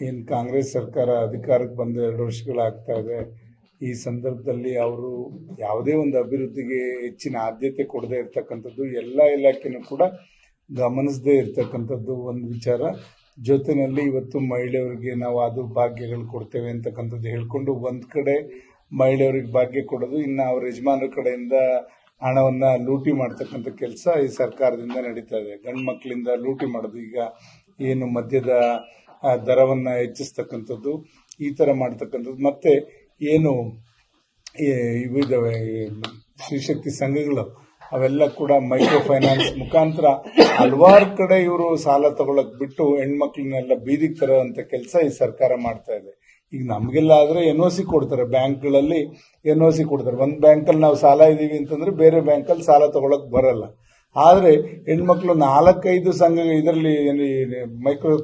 ಏನು ಕಾಂಗ್ರೆಸ್ ಸರ್ಕಾರ ಅಧಿಕಾರಕ್ಕೆ ಬಂದು 2 ವರ್ಷಗಳಾಗ್ತಾ ಇದೆ. ಈ ಸಂದರ್ಭದಲ್ಲಿ ಅವರು ಯಾವುದೇ ಒಂದು ಅಭಿವೃದ್ಧಿಗೆ ಹೆಚ್ಚಿನ ಆದ್ಯತೆ ಕೊಡದೇ ಇರತಕ್ಕಂಥದ್ದು, ಎಲ್ಲ ಇಲಾಖೆನೂ ಕೂಡ ಗಮನಿಸದೇ ಇರತಕ್ಕಂಥದ್ದು ಒಂದು ವಿಚಾರ. ಜೊತೆಯಲ್ಲಿ ಇವತ್ತು ಮಹಿಳೆಯರಿಗೆ ನಾವು ಅದು ಭಾಗ್ಯಗಳು ಕೊಡ್ತೇವೆ ಅಂತಕ್ಕಂಥದ್ದು ಹೇಳ್ಕೊಂಡು ಒಂದು ಕಡೆ ಮಹಿಳೆಯರಿಗೆ ಭಾಗ್ಯ ಕೊಡೋದು, ಇನ್ನು ಅವ್ರ ಯಜಮಾನರ ಕಡೆಯಿಂದ ಹಣವನ್ನ ಲೂಟಿ ಮಾಡ್ತಕ್ಕಂಥ ಕೆಲಸ ಈ ಸರ್ಕಾರದಿಂದ ನಡೀತಾ ಇದೆ. ಗಂಡು ಮಕ್ಕಳಿಂದ ಲೂಟಿ ಮಾಡೋದು, ಈಗ ಏನು ಮದ್ಯದ ದರವನ್ನ ಹೆಚ್ಚಿಸ್ತಕ್ಕಂಥದ್ದು, ಈ ತರ ಮಾಡ್ತಕ್ಕಂಥದ್ದು. ಮತ್ತೆ ಏನು ಇವಿದಾವೆ ಶ್ರೀಶಕ್ತಿ ಸಂಘಗಳು, ಅವೆಲ್ಲ ಕೂಡ ಮೈಕ್ರೋ ಫೈನಾನ್ಸ್ ಮುಖಾಂತರ ಹಲವಾರು ಕಡೆ ಇವರು ಸಾಲ ತಗೊಳಕ್ ಬಿಟ್ಟು ಹೆಣ್ಮಕ್ಳನ್ನೆಲ್ಲ ಬೀದಿಗೆ ತರುವಂತ ಕೆಲಸ ಈ ಸರ್ಕಾರ ಮಾಡ್ತಾ ಇದೆ. ಈಗ ನಮಗೆಲ್ಲ ಆದ್ರೆ NOC ಕೊಡ್ತಾರೆ, ಬ್ಯಾಂಕ್ಗಳಲ್ಲಿ NOC ಕೊಡ್ತಾರೆ. ಒಂದು ಬ್ಯಾಂಕಲ್ಲಿ ನಾವು ಸಾಲ ಇದೀವಿ ಅಂತಂದ್ರೆ ಬೇರೆ ಬ್ಯಾಂಕಲ್ಲಿ ಸಾಲ ತಗೊಳಕ್ ಬರಲ್ಲ. ಆದ್ರೆ ಹೆಣ್ಮಕ್ಳು 4-5 ಸಂಘ ಇದರಲ್ಲಿ ಮೈಕ್ರೋ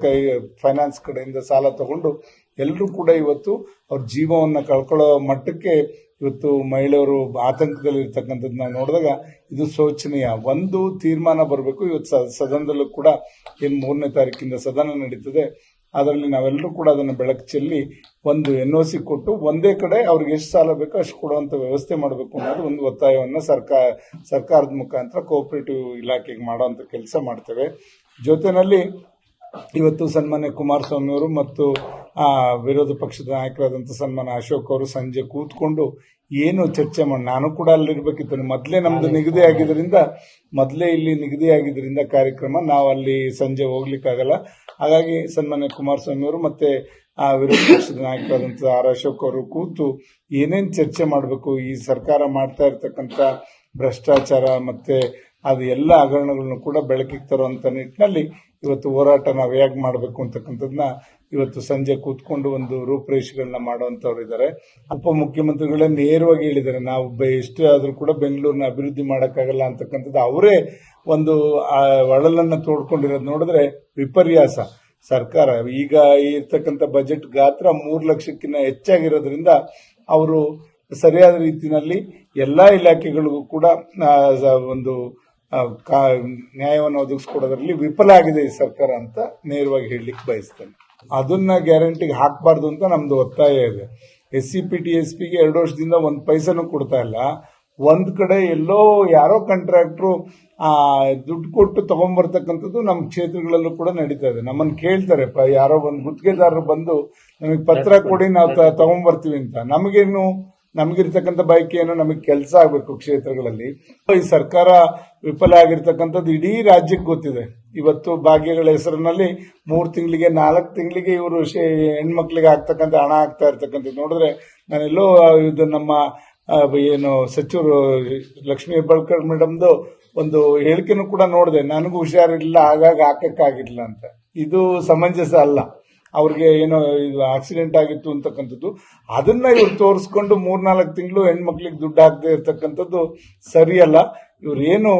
ಫೈನಾನ್ಸ್ ಕಡೆಯಿಂದ ಸಾಲ ತಗೊಂಡು ಎಲ್ಲರೂ ಕೂಡ ಇವತ್ತು ಅವ್ರ ಜೀವವನ್ನ ಕಳ್ಕೊಳ್ಳೋ ಮಟ್ಟಕ್ಕೆ ಇವತ್ತು ಮಹಿಳೆಯರು ಆತಂಕದಲ್ಲಿ ಇರ್ತಕ್ಕಂಥದ್ದು ನಾವು ನೋಡಿದಾಗ ಇದು ಶೋಚನೀಯ. ಒಂದು ತೀರ್ಮಾನ ಬರಬೇಕು. ಇವತ್ತು ಸದನದಲ್ಲೂ ಕೂಡ ಏನು 3ನೇ ತಾರೀಕಿಂದ ಸದನ ನಡೀತದೆ, ಅದರಲ್ಲಿ ನಾವೆಲ್ಲರೂ ಕೂಡ ಅದನ್ನು ಬೆಳಕು ಚೆಲ್ಲಿ ಒಂದು NOC ಕೊಟ್ಟು ಒಂದೇ ಕಡೆ ಅವ್ರಿಗೆ ಎಷ್ಟು ಸಾಲ ಬೇಕೋ ಅಷ್ಟು ಕೊಡುವಂತ ವ್ಯವಸ್ಥೆ ಮಾಡಬೇಕು ಅನ್ನೋದು ಒಂದು ಒತ್ತಾಯವನ್ನ ಸರ್ಕಾರದ ಮುಖಾಂತರ ಕೋಆಪರೇಟಿವ್ ಇಲಾಖೆಗೆ ಮಾಡುವಂತ ಕೆಲಸ ಮಾಡ್ತೇವೆ. ಜೊತೆಯಲ್ಲಿ ಇವತ್ತು ಸನ್ಮಾನ್ಯ ಕುಮಾರಸ್ವಾಮಿ ಅವರು ಮತ್ತು ವಿರೋಧ ಪಕ್ಷದ ನಾಯಕರಾದಂಥ ಸನ್ಮಾನ್ಯ ಅಶೋಕ್ ಅವರು ಸಂಜೆ ಕೂತ್ಕೊಂಡು ಏನು ಚರ್ಚೆ ಮಾಡಿ, ನಾನು ಕೂಡ ಅಲ್ಲಿರ್ಬೇಕಿತ್ತು. ಮೊದಲೇ ನಮ್ದು ನಿಗದಿ ಆಗಿದ್ರಿಂದ ಕಾರ್ಯಕ್ರಮ ನಾವು ಅಲ್ಲಿ ಸಂಜೆ ಹೋಗ್ಲಿಕ್ಕಾಗಲ್ಲ. ಹಾಗಾಗಿ ಸನ್ಮಾನ್ಯ ಕುಮಾರಸ್ವಾಮಿ ಅವರು ಮತ್ತೆ ವಿರೋಧ ಪಕ್ಷದ ನಾಯಕರಾದಂಥ ಅಶೋಕ್ ಅವರು ಕೂತು ಏನೇನ್ ಚರ್ಚೆ ಮಾಡಬೇಕು, ಈ ಸರ್ಕಾರ ಮಾಡ್ತಾ ಇರತಕ್ಕಂತ ಭ್ರಷ್ಟಾಚಾರ ಮತ್ತೆ ಅದು ಎಲ್ಲ ಹಗರಣಗಳನ್ನು ಕೂಡ ಬೆಳಕಿಗೆ ತರುವಂತ ನಿಟ್ಟಿನಲ್ಲಿ ಇವತ್ತು ಹೋರಾಟ ನಾವು ಹೇಗೆ ಮಾಡಬೇಕು ಅಂತಕ್ಕಂಥದ್ದನ್ನ ಇವತ್ತು ಸಂಜೆ ಕೂತ್ಕೊಂಡು ಒಂದು ರೂಪರೇಷೆಗಳನ್ನ ಮಾಡುವಂತವ್ರು ಇದ್ದಾರೆ. ಉಪಮುಖ್ಯಮಂತ್ರಿಗಳೇ ನೇರವಾಗಿ ಹೇಳಿದ್ದಾರೆ, ನಾವು ಎಷ್ಟೇ ಆದ್ರೂ ಕೂಡ ಬೆಂಗಳೂರಿನ ಅಭಿವೃದ್ಧಿ ಮಾಡಕ್ಕಾಗಲ್ಲ ಅಂತಕ್ಕಂಥದ್ದು. ಅವರೇ ಒಂದು ಒಳಲನ್ನ ತೋಡ್ಕೊಂಡಿರೋದು ನೋಡಿದ್ರೆ ವಿಪರ್ಯಾಸ. ಸರ್ಕಾರ ಈಗ ಇರ್ತಕ್ಕಂಥ ಬಜೆಟ್ ಗಾತ್ರ 3 ಲಕ್ಷಕ್ಕಿಂತ ಹೆಚ್ಚಾಗಿರೋದ್ರಿಂದ ಅವರು ಸರಿಯಾದ ರೀತಿಯಲ್ಲಿ ಎಲ್ಲಾ ಇಲಾಖೆಗಳಿಗೂ ಕೂಡ ಒಂದು ನ್ಯಾಯವನ್ನು ಒದಗಿಸ್ಕೊಡೋದ್ರಲ್ಲಿ ವಿಫಲ ಆಗಿದೆ ಈ ಸರ್ಕಾರ ಅಂತ ನೇರವಾಗಿ ಹೇಳಲಿಕ್ಕೆ ಬಯಸ್ತೇನೆ. ಅದನ್ನ ಗ್ಯಾರಂಟಿಗೆ ಹಾಕಬಾರ್ದು ಅಂತ ನಮ್ದು ಒತ್ತಾಯ ಇದೆ. SCP TSPಗೆ 2 ವರ್ಷದಿಂದ 1 ಪೈಸೆನೂ ಕೊಡ್ತಾ ಇಲ್ಲ. ಒಂದ್ ಕಡೆ ಎಲ್ಲೋ ಯಾರೋ ಕಾಂಟ್ರಾಕ್ಟ್ರು ದುಡ್ಡು ಕೊಟ್ಟು ತಗೊಂಡ್ಬರ್ತಕ್ಕಂಥದ್ದು ನಮ್ಮ ಕ್ಷೇತ್ರಗಳಲ್ಲೂ ಕೂಡ ನಡೀತಾ ಇದೆ. ನಮ್ಮನ್ನ ಕೇಳ್ತಾರೆ, ಯಾರೋ ಒಂದು ಗುತ್ತಿಗೆದಾರರು ಬಂದು ನಮಗೆ ಪತ್ರ ಕೊಡಿ, ನಾವು ತಗೊಂಡ್ಬರ್ತೀವಿ ಅಂತ. ನಮಗಿರ್ತಕ್ಕಂಥ ಬಯಕೆ ಏನು, ನಮಗೆ ಕೆಲಸ ಆಗಬೇಕು ಕ್ಷೇತ್ರಗಳಲ್ಲಿ. ಈ ಸರ್ಕಾರ ವಿಫಲ ಆಗಿರ್ತಕ್ಕಂಥದ್ದು ಇಡೀ ರಾಜ್ಯಕ್ಕೆ ಗೊತ್ತಿದೆ. ಇವತ್ತು ಭಾಗ್ಯಗಳ ಹೆಸರಿನಲ್ಲಿ 3 ತಿಂಗಳಿಗೆ 4 ತಿಂಗಳಿಗೆ ಇವರು ಹೆಣ್ಮಕ್ಳಿಗೆ ಆಗ್ತಕ್ಕಂಥ ಹಣ ಆಗ್ತಾ ಇರ್ತಕ್ಕಂಥದ್ದು ನೋಡಿದ್ರೆ ನಾನೆಲ್ಲೋ ಇದು ನಮ್ಮ ಏನು ಸಚಿವರು ಲಕ್ಷ್ಮೀ ಹೆಬ್ಬಾಳ್ಕರ್ ಮೇಡಮ್ದು ಒಂದು ಹೇಳಿಕೆನೂ ಕೂಡ ನೋಡಿದೆ. ನನಗೂ ಹುಷಾರಿಲ್ಲ, ಹಾಗಾಗಿ ಹಾಕಕ್ಕಾಗಿರ್ಲಿಲ್ಲ ಅಂತ. ಇದು ಸಮಂಜಸ ಅಲ್ಲ. ಅವ್ರಿಗೆ ಏನೋ ಇದು ಆಕ್ಸಿಡೆಂಟ್ ಆಗಿತ್ತು ಅಂತಕ್ಕಂಥದ್ದು, ಅದನ್ನ ಇವ್ರು ತೋರಿಸ್ಕೊಂಡು 3-4 ತಿಂಗಳು ಹೆಣ್ಮಕ್ಳಿಗೆ ದುಡ್ಡು ಹಾಕದೆ ಇರ್ತಕ್ಕಂಥದ್ದು ಸರಿಯಲ್ಲ. ಇವ್ರು ಏನು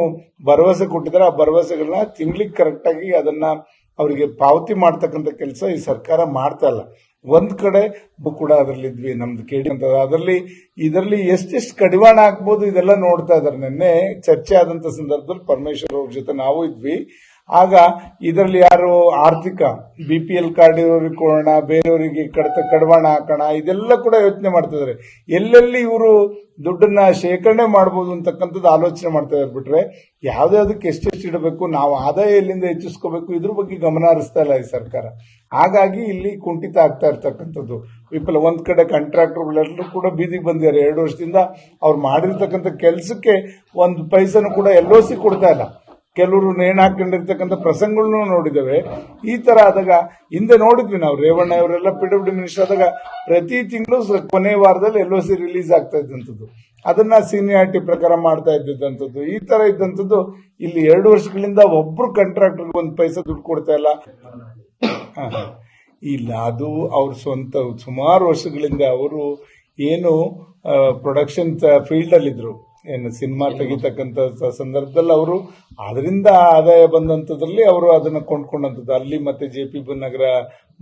ಭರವಸೆ ಕೊಟ್ಟಿದ್ದಾರೆ, ಆ ಭರವಸೆಗಳನ್ನ ತಿಂಗಳಿಗೆ ಕರೆಕ್ಟ್ ಆಗಿ ಅದನ್ನ ಅವರಿಗೆ ಪಾವತಿ ಮಾಡ್ತಕ್ಕಂಥ ಕೆಲಸ ಈ ಸರ್ಕಾರ ಮಾಡ್ತಾ ಇಲ್ಲ. ಒಂದ್ ಕಡೆ ಕೂಡ ಅದರಲ್ಲಿ ಇದ್ವಿ, ನಮ್ದು ಕೇಳಿ ಅಂತ ಇದರಲ್ಲಿ ಎಷ್ಟೆಷ್ಟು ಕಡಿವಾಣ ಹಾಕ್ಬೋದು ಇದೆಲ್ಲ ನೋಡ್ತಾ ಇದಾರೆ. ನಿನ್ನೆ ಚರ್ಚೆ ಆದಂತ ಸಂದರ್ಭದಲ್ಲಿ ಪರಮೇಶ್ವರ್ ಅವ್ರ ಜೊತೆ ನಾವು ಇದ್ವಿ. ಆಗ ಇದರಲ್ಲಿ ಯಾರು ಆರ್ಥಿಕ BPL ಕಾರ್ಡ್ ಇರೋರಿಗೆ ಕೊಡೋಣ, ಬೇರೆಯವರಿಗೆ ಕಡಿವಾಣ ಹಾಕೋಣ, ಇದೆಲ್ಲ ಕೂಡ ಯೋಚನೆ ಮಾಡ್ತಾ ಇದಾರೆ. ಎಲ್ಲೆಲ್ಲಿ ಇವರು ದುಡ್ಡನ್ನ ಶೇಖರಣೆ ಮಾಡಬಹುದು ಅಂತಕ್ಕಂಥದ್ದು ಆಲೋಚನೆ ಮಾಡ್ತಾ ಇದ್ದಾರೆ ಬಿಟ್ರೆ ಯಾವ್ದಾವ್ದಕ್ಕೆ ಎಷ್ಟೆಷ್ಟು ಇಡಬೇಕು, ನಾವು ಆದಾಯ ಎಲ್ಲಿಂದ ಹೆಚ್ಚಿಸ್ಕೋಬೇಕು, ಇದ್ರ ಬಗ್ಗೆ ಗಮನ ಹರಿಸ್ತಾ ಇಲ್ಲ ಈ ಸರ್ಕಾರ. ಹಾಗಾಗಿ ಇಲ್ಲಿ ಕುಂಠಿತ ಆಗ್ತಾ ಇರ್ತಕ್ಕಂಥದ್ದು ವಿಫಲ. ಒಂದ್ ಕಡೆ ಕಾಂಟ್ರಾಕ್ಟರ್ಗಳೆಲ್ಲರೂ ಕೂಡ ಬೀದಿಗೆ ಬಂದಿದ್ದಾರೆ. 2 ವರ್ಷದಿಂದ ಅವ್ರು ಮಾಡಿರ್ತಕ್ಕಂಥ ಕೆಲಸಕ್ಕೆ 1 ಪೈಸೆನೂ ಕೂಡ LOC ಕೊಡ್ತಾ ಇಲ್ಲ. ಕೆಲವರು ನೇಣು ಹಾಕೊಂಡಿರ್ತಕ್ಕಂಥ ಪ್ರಸಂಗಗಳನ್ನು ನೋಡಿದ್ದೇವೆ. ಈ ತರ ಆದಾಗ ಹಿಂದೆ ನೋಡಿದ್ವಿ ನಾವು, ರೇವಣ್ಣ ಅವರೆಲ್ಲ PWD ಮಿನಿಸ್ಟರ್ ಆದಾಗ ಪ್ರತಿ ತಿಂಗಳು ಕೊನೆ ವಾರದಲ್ಲಿ LOC ರಿಲೀಸ್ ಆಗ್ತಾ ಇದ್ದಂಥದ್ದು, ಅದನ್ನ ಸೀನಿಯಾರಿಟಿ ಪ್ರಕಾರ ಮಾಡ್ತಾ ಇದ್ದಂಥದ್ದು. ಈ ತರ ಇದ್ದಂಥದ್ದು ಇಲ್ಲಿ 2 ವರ್ಷಗಳಿಂದ ಒಬ್ರು ಕಾಂಟ್ರಾಕ್ಟರ್ 1 ಪೈಸೆ ದುಡ್ಡು ಕೊಡ್ತಾ ಇಲ್ಲ. ಅದು ಅವ್ರ ಸ್ವಂತ ಸುಮಾರು ವರ್ಷಗಳಿಂದ ಅವರು ಏನು ಪ್ರೊಡಕ್ಷನ್ ಫೀಲ್ಡ್ ಅಲ್ಲಿ ಇದ್ರು, ಏನು ಸಿನಿಮಾ ತೆಗಿತಕ್ಕಂತ ಸಂದರ್ಭದಲ್ಲಿ ಅವರು ಅದರಿಂದ ಆದಾಯ ಬಂದಂತದ್ರಲ್ಲಿ ಅವರು ಅದನ್ನ ಕೊಂಡ್ಕೊಂಡಂತದ್ದು. ಅಲ್ಲಿ ಮತ್ತೆ JP ನಗರ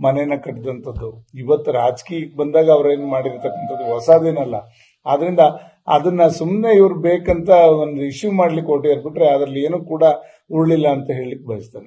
ಮನೆನ ಕಟ್ಟಿದಂಥದ್ದು. ಇವತ್ತು ರಾಜಕೀಯಕ್ಕೆ ಬಂದಾಗ ಅವ್ರೇನು ಮಾಡಿರ್ತಕ್ಕಂಥದ್ದು ಹೊಸದೇನಲ್ಲ. ಆದ್ರಿಂದ ಅದನ್ನ ಸುಮ್ಮನೆ ಇವ್ರು ಬೇಕಂತ ಒಂದು ಇಶ್ಯೂ ಮಾಡ್ಲಿಕ್ಕೆ ಹೊರಟಿರ್ಬಿಟ್ರೆ ಅದರಲ್ಲಿ ಏನೂ ಕೂಡ ಉರುಳಿಲ್ಲ ಅಂತ ಹೇಳಿಕ್ ಬಯಸ್ತಾನೆ.